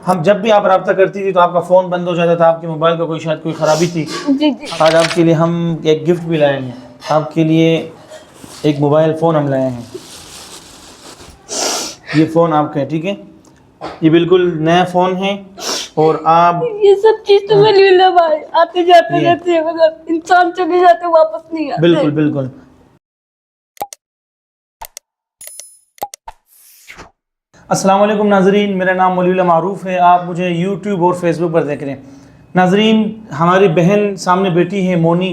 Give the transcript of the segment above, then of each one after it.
ہم جب بھی آپ رابطہ کرتی تھی تو آپ کا فون بند ہو جاتا تھا, آپ کے موبائل کا شاید کوئی خرابی تھی. جی جی. آج آپ کے لیے ہم ایک گفٹ بھی لائے ہیں, آپ کے لیے ایک موبائل فون ہم لائے ہیں. یہ فون آپ کا ہے, ٹھیک ہے, یہ بالکل نیا فون ہے. اور آپ یہ سب چیز تو ولی اللہ بھائی آتے جاتے رہتے ہیں, مگر انسان چلے جاتے واپس نہیں آتے. بالکل بالکل. السلام علیکم ناظرین, میرا نام ولی اللہ معروف ہے, آپ مجھے یوٹیوب اور فیس بک پر دیکھ رہے ہیں. ناظرین, ہماری بہن سامنے بیٹی ہے مونی,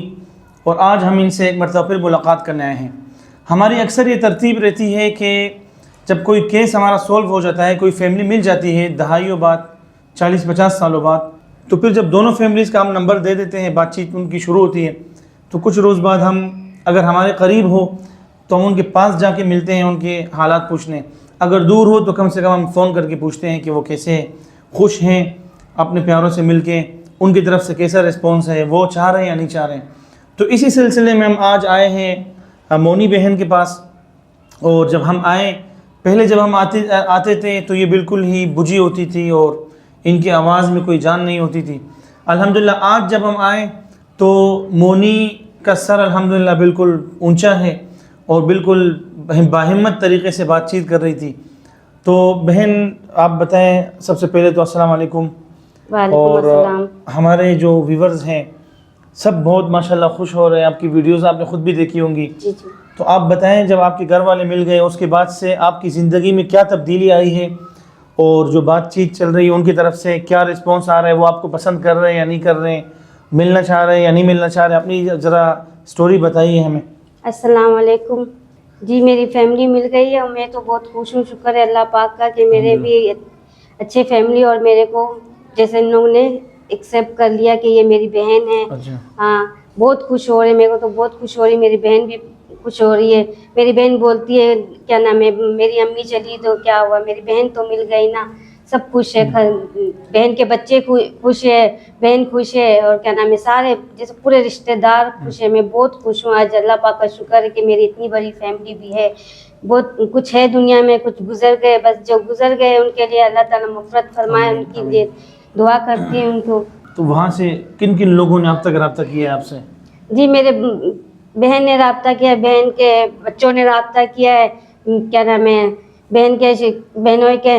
اور آج ہم ان سے ایک مرتبہ پھر ملاقات کرنے آئے ہیں. ہماری اکثر یہ ترتیب رہتی ہے کہ جب کوئی کیس ہمارا سولو ہو جاتا ہے, کوئی فیملی مل جاتی ہے دہائیوں بعد, 40-50 سالوں بعد, تو پھر جب دونوں فیملیز کا ہم نمبر دے دیتے ہیں, بات چیت ان کی شروع ہوتی ہے. تو کچھ روز بعد ہم اگر ہمارے قریب ہو تو ہم ان کے پاس جا کے ملتے ہیں, ان کے حالات پوچھنے. اگر دور ہو تو کم سے کم ہم فون کر کے پوچھتے ہیں کہ وہ کیسے ہیں, خوش ہیں اپنے پیاروں سے مل کے, ان کی طرف سے کیسا رسپانس ہے, وہ چاہ رہے ہیں یا نہیں چاہ رہے ہیں. تو اسی سلسلے میں ہم آج آئے ہیں مونی بہن کے پاس. اور جب ہم آئے, پہلے جب ہم آتے تھے تو یہ بالکل ہی بجھی ہوتی تھی اور ان کی آواز میں کوئی جان نہیں ہوتی تھی. الحمدللہ آج جب ہم آئے تو مونی کا سر الحمدللہ بالکل اونچا ہے اور بالکل باہمت طریقے سے بات چیت کر رہی تھی. تو بہن آپ بتائیں, سب سے پہلے تو السلام علیکم. وعلیکم السلام. ہمارے جو ویورز ہیں سب بہت ماشاءاللہ خوش ہو رہے ہیں, آپ کی ویڈیوز آپ نے خود بھی دیکھی ہوں گی. جی جی. تو آپ بتائیں, جب آپ کے گھر والے مل گئے اس کے بعد سے آپ کی زندگی میں کیا تبدیلی آئی ہے, اور جو بات چیت چل رہی ہے ان کی طرف سے کیا رسپانس آ رہا ہے, وہ آپ کو پسند کر رہے ہیں یا نہیں کر رہے ہیں, ملنا چاہ رہے ہیں یا نہیں ملنا چاہ رہے ہیں, اپنی ذرا سٹوری بتائیے ہمیں. السلام علیکم. جی میری فیملی مل گئی ہے اور میں تو بہت خوش ہوں, شکر ہے اللہ پاک کا کہ میرے بھی اچھے فیملی اور میرے کو جیسے ان لوگوں نے ایکسیپٹ کر لیا کہ یہ میری بہن ہے. اچھا. ہاں بہت خوش ہو رہے, میرے کو تو بہت خوش ہو رہی, میری بہن بھی خوش ہو رہی ہے. میری بہن بولتی ہے کیا نام ہے, میری امی چلی تو کیا ہوا, میری بہن تو مل گئی نا. سب خوش ہے, بہن کے بچے خوش ہے, بہن خوش ہے, اور کیا نام ہے سارے جیسے پورے رشتہ دار خوش ہے. میں بہت خوش ہوں, آج اللہ پاک کا شکر ہے کہ میری اتنی بڑی فیملی بھی ہے. بہت کچھ ہے دنیا میں, کچھ گزر گئے, بس جو گزر گئے ان کے لیے اللہ تعالیٰ مغفرت فرمائے, ان کی لیے دعا کرتی ہوں ان کو. تو وہاں سے کن کن لوگوں نے اب تک رابطہ کیا ہے آپ سے؟ جی میرے بہن نے رابطہ کیا, بہن کے بچوں نے رابطہ کیا ہے, کیا نام ہے بہن کے بہنوئی کے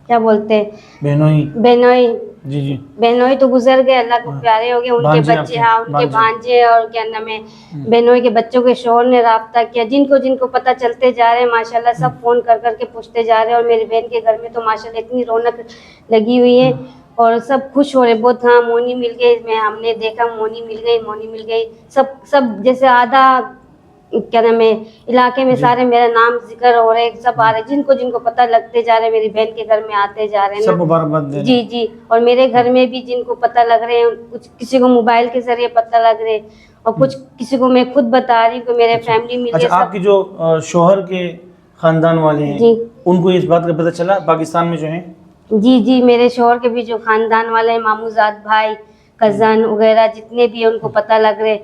کیا بولتے ہیں بہنوئی. جی جی. بہنوئی تو گزر گئے, اللہ کو پیارے ہو گئے, ان کے بچے, ہاں ان کے بھانجے, اور کیا نام ہے بہنوئی کے بچوں کے شوہر نے رابطہ کیا. جن کو پتہ چلتے جا رہے ہیں ماشاءاللہ, سب فون کر کے پوچھتے جا رہے ہیں. اور میری بہن کے گھر میں تو ماشاءاللہ اتنی رونق لگی ہوئی ہے اور سب خوش ہو رہے بہت. ہاں مونی مل گئی, ہم نے دیکھا مونی مل گئی, سب جیسے آدھا کیا نام ہے علاقے میں سارے میرا نام ذکر ہو رہے, سب آ رہے, جن کو پتہ لگتے جا رہے, میری بہن کے گھر میں آتے جا رہے ہیں سب مبارکباد دے رہے ہیں. جی جی. اور میرے گھر میں بھی جن کو پتہ لگ رہے ہیں, کچھ کسی کو موبائل کے ذریعے پتہ لگ رہے, اور کچھ کسی کو میں خود بتا رہی ہوں کہ میرے فیملی مل گئی. اچھا, آپ کی جو شوہر کے خاندان والے ہیں جی, ان کو اس بات کا پتہ چلا پاکستان میں جو ہیں؟ جی جی, میرے شوہر کے بھی جو خاندان والے ہیں, ماموں زاد بھائی, کزن وغیرہ جتنے بھی ہیں, ان کو پتہ لگ رہے,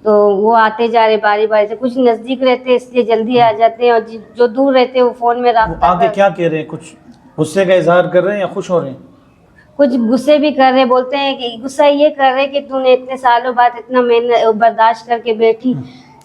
تو وہ آتے جا رہے باری سے. کچھ نزدیک رہتے ہیں اس لیے جلدی آ جاتے ہیں, اور جو دور رہتے ہیں وہ فون میں رابطہ آگے کیا کہہ رہے ہیں, کچھ غصے کا اظہار کر رہے ہیں یا خوش ہو رہے ہیں؟ کچھ غصے بھی کر رہے, بولتے ہیں کہ غصہ یہ کر رہے کہ تو نے اتنے سالوں بعد اتنا محنت برداشت کر کے بیٹھی,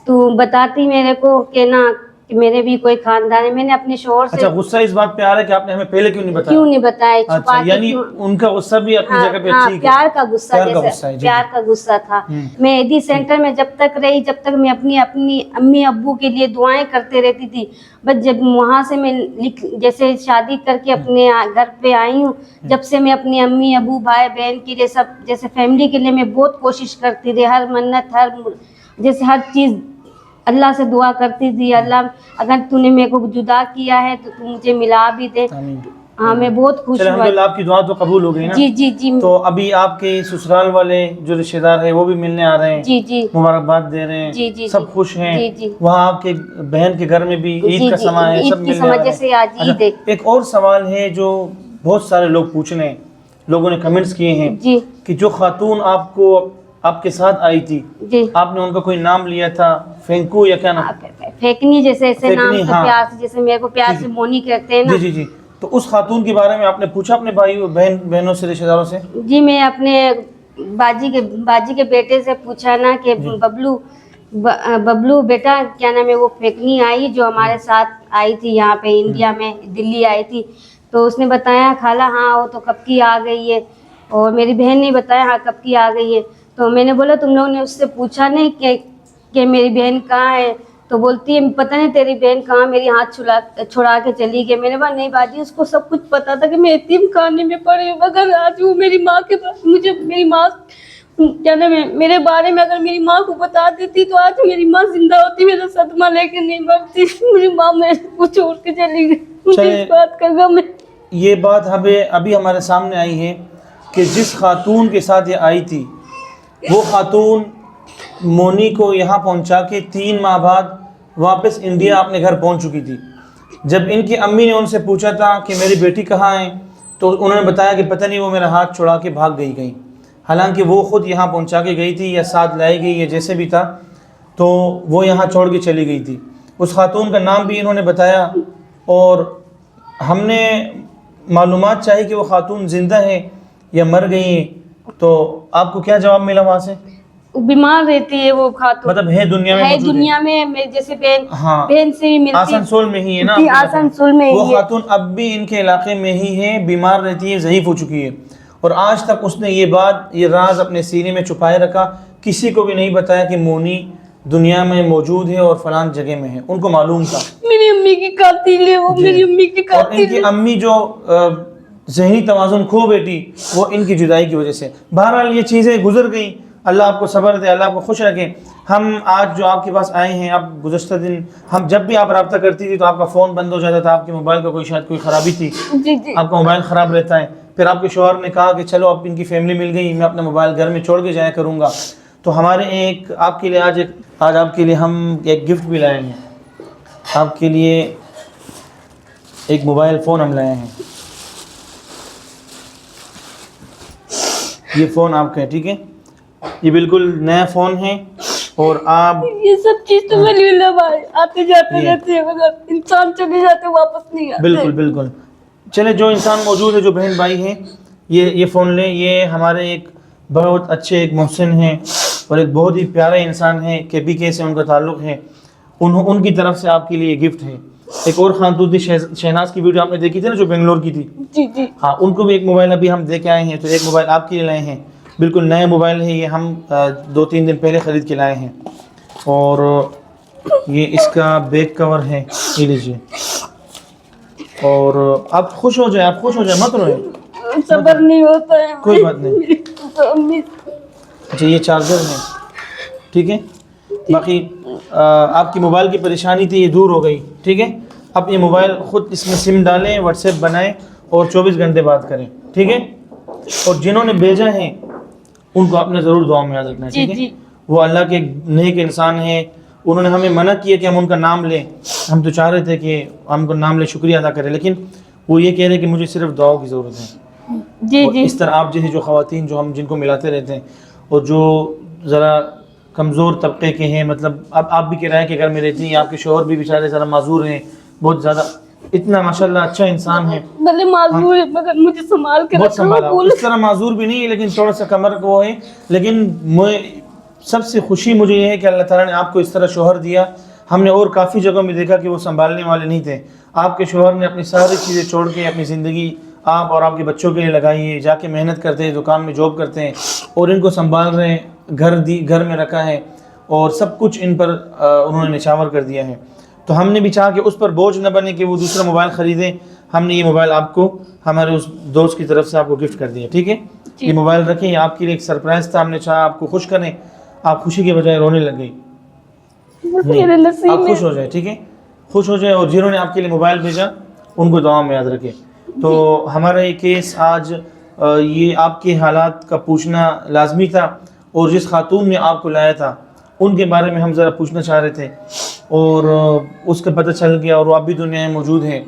تو بتاتی میرے کو کہ نا کہ میرے بھی کوئی خاندان ہے. میں نے اپنے شوہر سے. اچھا, غصہ اس بات پہ آ رہا ہے کہ آپ نے ہمیں پہلے کیوں نہیں بتایا, چھپا کے. یعنی ان کا غصہ بھی اپنی جگہ پہ ٹھیک ہے, پیار کا غصہ, جیسے پیار کا غصہ تھا. میں ایدی سینٹر میں جب تک رہی, جب تک میں اپنی امی ابو کے لیے دعائیں کرتے رہتی تھی, بس جب وہاں سے میں جیسے شادی کر کے اپنے گھر پہ آئی ہوں, جب سے میں اپنی امی ابو بھائی بہن کے لیے سب جیسے فیملی کے لیے میں بہت کوشش کرتی تھی, ہر منت جیسے ہر چیز اللہ سے دعا کرتی تھی, اللہ اگر تو نے میرے کو جدا کیا ہے تو مجھے ملا بھی دے. ہاں میں بہت خوش ہوں. الحمدللہ آپ کی دعا تو قبول ہو گئی نا. جی جی جی. تو ابھی آپ کے سسرال والے جو رشتہ دار ہیں وہ بھی ملنے آ رہے ہیں, جی جی, مبارکباد دے رہے ہیں, جی جی, سب خوش ہیں. جی جی. وہاں آپ کے بہن کے گھر میں بھی عید کا سما ہے, سب ملنے آ رہے ہیں. ایک اور سوال ہے جو بہت سارے لوگ پوچھ رہے ہیں, لوگوں نے کمنٹس کیے ہیں کہ جو خاتون آپ کے ساتھ آئی تھی, آپ نے ان کا کوئی نام لیا تھا, فینکو یا کیا نام, پھینکنی, جیسے ایسے نام پیار سے, جیسے میرے کو پیار سے مونی کہتے ہیں نا. جی جی جی. تو اس خاتون کے بارے میں آپ نے پوچھا اپنے بہنوں سے، رشتہ داروں سے؟ جی میں اپنے باجی کے بیٹے سے پوچھا نا کہ ببلو بیٹا کیا نام ہے وہ پھینکنی آئی جو ہمارے ساتھ آئی تھی یہاں پہ انڈیا میں، دلی آئی تھی، تو اس نے بتایا خالہ ہاں وہ تو کب کی آ گئی ہے، اور میری بہن نے بتایا ہاں کب کی آ گئی ہے. تو میں نے بولا تم لوگوں نے اس سے پوچھا نہیں کہ میری بہن کہاں ہے؟ تو بولتی ہے پتہ نہیں تیری بہن کہاں، میری ہاتھ چھڑا کے چلی گئی. میں نے کہا نہیں باجی اس کو سب کچھ پتا تھا کہ میں یتیم خانے میں پڑی ہوں، اگر آج وہ میری ماں کے پاس مجھے میری ماں کیا نام ہے میرے بارے میں اگر میری ماں کو بتا دیتی تو آج میری ماں زندہ ہوتی، میرا صدمہ لے کے نہیں مرتی. میری ماں میرے کو چھوڑ کے چلی گئی، مجھے اس بات کا غم ہے. یہ بات ابھی ہمارے سامنے آئی ہے کہ جس خاتون کے ساتھ یہ آئی تھی وہ خاتون مونی کو یہاں پہنچا کے 3 ماہ بعد واپس انڈیا اپنے گھر پہنچ چکی تھی. جب ان کی امی نے ان سے پوچھا تھا کہ میری بیٹی کہاں ہے تو انہوں نے بتایا کہ پتہ نہیں وہ میرا ہاتھ چھڑا کے بھاگ گئی کہیں، حالانکہ وہ خود یہاں پہنچا کے گئی تھی یا ساتھ لائی گئی یا جیسے بھی تھا، تو وہ یہاں چھوڑ کے چلی گئی تھی. اس خاتون کا نام بھی انہوں نے بتایا، اور ہم نے معلومات چاہی کہ وہ خاتون زندہ ہے یا مر گئی ہیں. تو آپ کو کیا جواب ملا وہاں سے؟ بیمار رہتی ہے وہ خاتون، مطلب ہے دنیا میں موجود دنیا میں جیسے ہاں بہن سے بھی ملتی، آسنسول میں ہی ہے نا، آسنسول میں وہ خاتون اب بھی ان کے علاقے میں ہی ہے، بیمار رہتی ہے، ضعیف ہو چکی ہے، اور آج تک اس نے یہ راز اپنے سینے میں چھپائے رکھا، کسی کو بھی نہیں بتایا کہ مونی دنیا میں موجود ہے اور فلان جگہ میں ہے. ان کو معلوم تھا میری امی کی قاتل ہے وہ، میری امی کی اور قاتل ان کی امی جو ذہنی توازن کھو بیٹی وہ ان کی جدائی کی وجہ سے. بہرحال یہ چیزیں گزر گئیں، اللہ آپ کو صبر دے، اللہ آپ کو خوش رکھے. ہم آج جو آپ کے پاس آئے ہیں، آپ گزشتہ دن ہم جب بھی آپ رابطہ کرتی تھی تو آپ کا فون بند ہو جاتا تھا، آپ کے موبائل کا شاید کوئی خرابی تھی، آپ کا موبائل خراب رہتا ہے. پھر آپ کے شوہر نے کہا کہ چلو اب ان کی فیملی مل گئی، میں اپنا موبائل گھر میں چھوڑ کے جایا کروں گا. تو ہمارے آپ کے لیے آج آپ کے لیے ہم ایک گفٹ بھی لائے ہیں. آپ کے لیے ایک موبائل فون ہم لائے ہیں. یہ فون آپ کا ہے، ٹھیک ہے، یہ بالکل نیا فون ہے. اور آپ یہ سب چیز تو ولی اللہ بھائی آتے جاتے رہتے ہیں، مگر انسان چلے جاتے واپس نہیں آتے. بالکل چلے، جو انسان موجود ہے، جو بہن بھائی ہیں، یہ فون لیں. یہ ہمارے ایک بہت اچھے ایک محسن ہیں اور ایک بہت ہی پیارے انسان ہیں، KBK سے ان کا تعلق ہے. ان کی طرف سے آپ کے لیے گفٹ ہے. ایک اور خاتون تھی شہناز کی ویڈیو آپ نے دیکھی تھی نا جو بنگلور کی تھی، جی ہاں، ان کو بھی ایک موبائل ابھی ہم دے کے آئے ہیں. تو ایک موبائل آپ کے لیے لائے ہیں، بالکل نیا موبائل ہے، یہ ہم 2-3 دن پہلے خرید کے لائے ہیں. اور یہ اس کا بیک کور ہے، یہ لیجیے. اور آپ خوش ہو جائیں، مت روئیں، صبر نہیں ہوتا ہے، کوئی بات نہیں. اچھا یہ چارجر ہے، ٹھیک ہے. باقی آپ کی موبائل کی پریشانی تھی، یہ دور ہو گئی، ٹھیک ہے. اب یہ موبائل خود اس میں سم ڈالیں، واٹس ایپ بنائیں اور 24 گھنٹے بات کریں، ٹھیک ہے. اور جنہوں نے بھیجا ہے ان کو آپ نے ضرور دعا میں یاد رکھنا ہے، ٹھیک ہے. وہ اللہ کے نیک انسان ہیں، انہوں نے ہمیں منع کیا کہ ہم ان کا نام لیں. ہم تو چاہ رہے تھے کہ ہم کو نام لے، شکریہ ادا کریں، لیکن وہ یہ کہہ رہے کہ مجھے صرف دعاؤں کی ضرورت ہے. اور اس طرح آپ جیسے جو خواتین جو ہم جن کو ملاتے رہتے ہیں اور جو ذرا کمزور طبقے کے ہیں، مطلب اب آپ بھی کہہ رہے ہیں کہ اگر میں رہتی ہیں، آپ کے شوہر بھی بیچارے ذرا معذور ہیں، بہت زیادہ، اتنا ماشاءاللہ اچھا انسان ہے، بھلے معذور ہے مگر مجھے سنبھال کے بہت رکھو. سنبھالا. اس طرح معذور بھی نہیں ہے لیکن تھوڑا سا کمر کو وہ ہے. لیکن سب سے خوشی مجھے یہ ہے کہ اللہ تعالیٰ نے آپ کو اس طرح شوہر دیا. ہم نے اور کافی جگہوں میں دیکھا کہ وہ سنبھالنے والے نہیں تھے. آپ کے شوہر نے اپنی ساری چیزیں چھوڑ کے اپنی زندگی آپ اور آپ کے بچوں کے لیے لگائی ہے، جا کے محنت کرتے ہیں، دکان میں جاب کرتے ہیں اور ان کو سنبھال رہے ہیں، گھر میں رکھا ہے اور سب کچھ ان پر انہوں نے نچھاور کر دیا ہے. تو ہم نے بھی چاہا کہ اس پر بوجھ نہ بنے کہ وہ دوسرا موبائل خریدیں. ہم نے یہ موبائل آپ کو ہمارے اس دوست کی طرف سے آپ کو گفٹ کر دیا، ٹھیک ہے. یہ موبائل رکھیں، یہ آپ کے لیے ایک سرپرائز تھا. ہم نے چاہا آپ کو خوش کریں، آپ خوشی کے بجائے رونے لگ گئی. آپ خوش ہو جائے، ٹھیک ہے، خوش ہو جائے. اور جنہوں نے آپ کے لیے موبائل بھیجا ان کو دعا میں یاد رکھے. تو ہمارا یہ کیس آج یہ آپ کے حالات کا پوچھنا لازمی تھا، اور جس خاتون نے آپ کو لایا تھا ان کے بارے میں ہم ذرا پوچھنا چاہ رہے تھے، اور اس کا پتہ چل گیا اور وہ اب بھی دنیا میں موجود ہیں.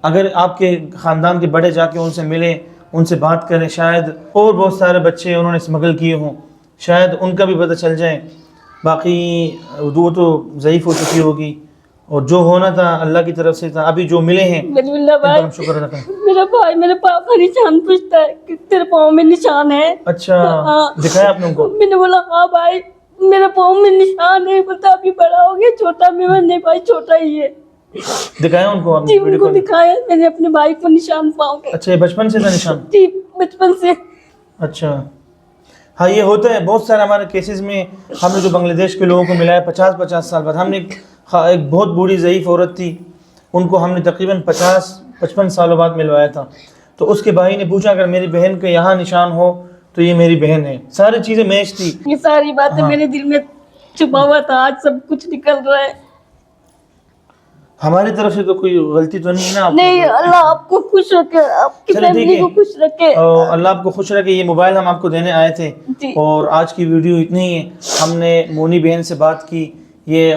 اگر آپ کے خاندان کے بڑے جا کے ان سے ملیں، ان سے بات کریں، شاید اور بہت سارے بچے انہوں نے اسمگل کیے ہوں، شاید ان کا بھی پتہ چل جائے. باقی وہ تو ضعیف ہو چکی ہوگی اور جو ہونا تھا اللہ کی طرف سے تھا، ابھی جو ملے ہیں ولی اللہ ان پر بھائی، ہم شکر ادا کریں۔ میرا بھائی میرے پاؤں کا نشان پوچھتا ہے کہ تیرے پاؤں میں نشان ہے۔ اچھا، ہاں۔ دکھایا آپ نے ان کو؟ میں نے بولا ہاں بھائی میرے پاؤں میں نشان ہے، بتا ابھی بڑا ہو گیا، چھوٹا میں نہیں بھائی چھوٹا ہی ہے۔ دکھایا ان کو آپ جی نے ان ویڈیو کو کال؟ دکھایا میں نے اپنے بھائی کو نشان پاؤں کے۔ اچھا، یہ بچپن سے تھا نشان؟ جی بچپن سے۔ اچھا، ہاں یہ ہوتا ہے بہت سارے ہمارے کیسز میں۔ ہم نے جو بنگلہ دیش کے لوگوں کو ملا ہے 50 سال بعد، ہم نے ایک بہت بوڑھی ضعیف عورت تھی، ان کو ہم نے تقریباً 55 سالوں بعد ملوایا تھا، تو اس کے بھائی نے پوچھا اگر میری بہن کے یہاں نشان ہو تو یہ میری بہن ہے، ساری چیزیں میچ تھی۔ یہ ساری باتیں میرے دل میں چھپا ہوا تھا، آج سب کچھ نکل رہا ہے۔ ہماری طرف سے تو کوئی غلطی تو نہیں ہے نا آپ کی؟ نہیں، اللہ آپ کو خوش رکھے، آپ کی چلے ٹھیک فیملی ہے، کو خوش رکھے۔ اللہ آپ کو خوش رکھے۔ یہ موبائل ہم آپ کو دینے آئے تھے، جی اور آج کی ویڈیو اتنی ہی ہے۔ ہم نے مونی بہن سے بات کی، یہ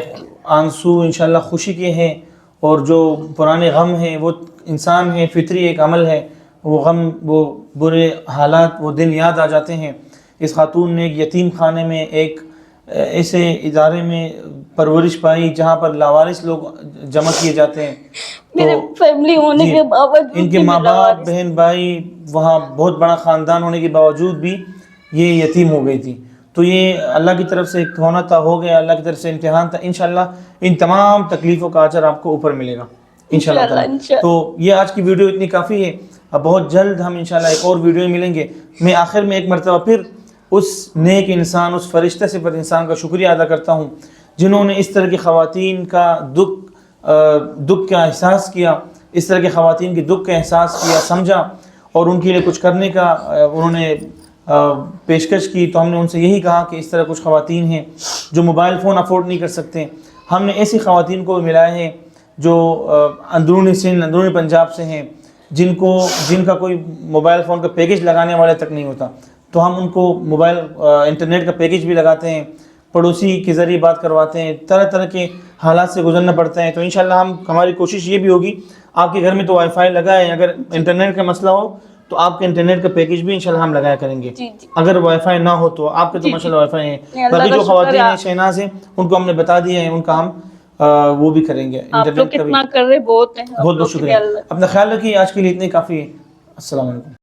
آنسو انشاءاللہ خوشی کے ہیں، اور جو پرانے غم ہیں وہ انسان ہیں، فطری ایک عمل ہے، وہ غم، وہ برے حالات، وہ دن یاد آ جاتے ہیں۔ اس خاتون نے ایک یتیم خانے میں، ایک ایسے ادارے میں پرورش پائی جہاں پر لاوارث لوگ جمع کیے جاتے ہیں۔ میرے تو فیملی ہونے جی، کے باوجود ان کے بھی ماں میں باپ، لاوارث۔ بہن بھائی، وہاں بہت بڑا خاندان ہونے کے باوجود بھی یہ یتیم ہو گئی تھی۔ تو یہ اللہ کی طرف سے ایک ہونا تھا، ہو گیا، اللہ کی طرف سے امتحان تھا۔ انشاءاللہ ان تمام تکلیفوں کا اجر آپ کو اوپر ملے گا انشاءاللہ تعالی۔ تو یہ آج کی ویڈیو اتنی کافی ہے، اب بہت جلد ہم انشاءاللہ ایک اور ویڈیو میں ملیں گے۔ میں آخر میں ایک مرتبہ پھر اس نیک انسان، اس فرشتہ صفت انسان کا شکریہ ادا کرتا ہوں جنہوں نے اس طرح کی خواتین کا دکھ کا احساس کیا، اس طرح کی خواتین کے دکھ کا احساس کیا، سمجھا، اور ان کے لیے کچھ کرنے کا انہوں نے پیشکش کی۔ تو ہم نے ان سے یہی کہا کہ اس طرح کچھ خواتین ہیں جو موبائل فون افورڈ نہیں کر سکتے، ہم نے ایسی خواتین کو ملائے ہیں جو اندرونی سندھ، اندرونی پنجاب سے ہیں، جن کا کوئی موبائل فون کا پیکج لگانے والے تک نہیں ہوتا، تو ہم ان کو موبائل انٹرنیٹ کا پیکج بھی لگاتے ہیں، پڑوسی کے ذریعے بات کرواتے ہیں، طرح طرح کے حالات سے گزرنا پڑتا ہے۔ تو انشاءاللہ ہماری کوشش یہ بھی ہوگی، آپ کے گھر میں تو وائی فائی لگا ہے، اگر انٹرنیٹ کا مسئلہ ہو تو آپ کے انٹرنیٹ کا پیکج بھی انشاءاللہ ہم لگایا کریں گے۔ اگر وائی فائی نہ ہو تو آپ کے تو ماشاءاللہ وائی فائی ہیں، باقی جو خواتین ہیں شہناز ہیں ان کو ہم نے بتا دیا ہے، ان کا ہم وہ بھی کریں گے۔ آپ لوگ کتنا کر رہے، بہت ہیں، بہت بہت شکریہ، اپنا خیال رکھیے۔ آج کے لیے اتنی کافی ہے۔ السلام علیکم۔